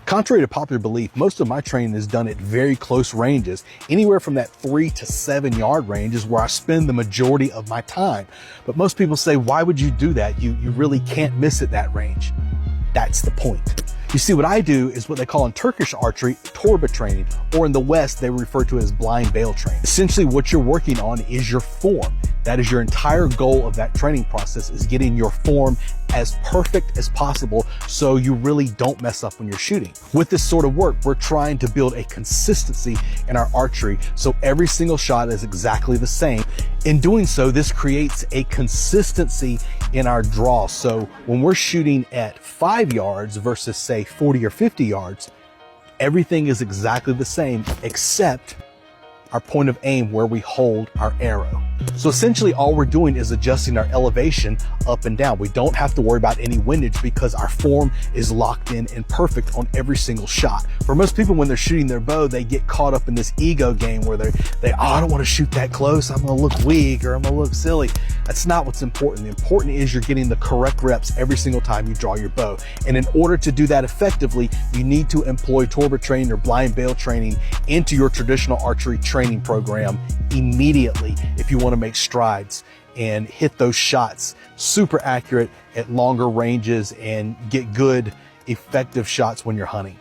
Contrary to popular belief, most of my training is done at very close ranges. Anywhere from that 3 to 7 yard range is where I spend the majority of my time. But most people say, why would you do that? You really can't miss at that range. That's the point. You see, what I do is what they call in Turkish archery, torba training, or in the West, they refer to it as blind bale training. Essentially, what you're working on is your form. That is your entire goal of that training process, is getting your form as perfect as possible so you really don't mess up when you're shooting. With this sort of work, we're trying to build a consistency in our archery so every single shot is exactly the same. In doing so, this creates a consistency in our draw. So when we're shooting at 5 yards versus say 40 or 50 yards, everything is exactly the same except our point of aim where we hold our arrow. So essentially all we're doing is adjusting our elevation up and down. We don't have to worry about any windage because our form is locked in and perfect on every single shot. For most people, when they're shooting their bow, they get caught up in this ego game where I don't want to shoot that close. I'm going to look weak or I'm going to look silly. That's not what's important. The important is you're getting the correct reps every single time you draw your bow. And in order to do that effectively, you need to employ torba training or blind bale training into your traditional archery training program immediately if you want to make strides and hit those shots super accurate at longer ranges and get good, effective shots when you're hunting.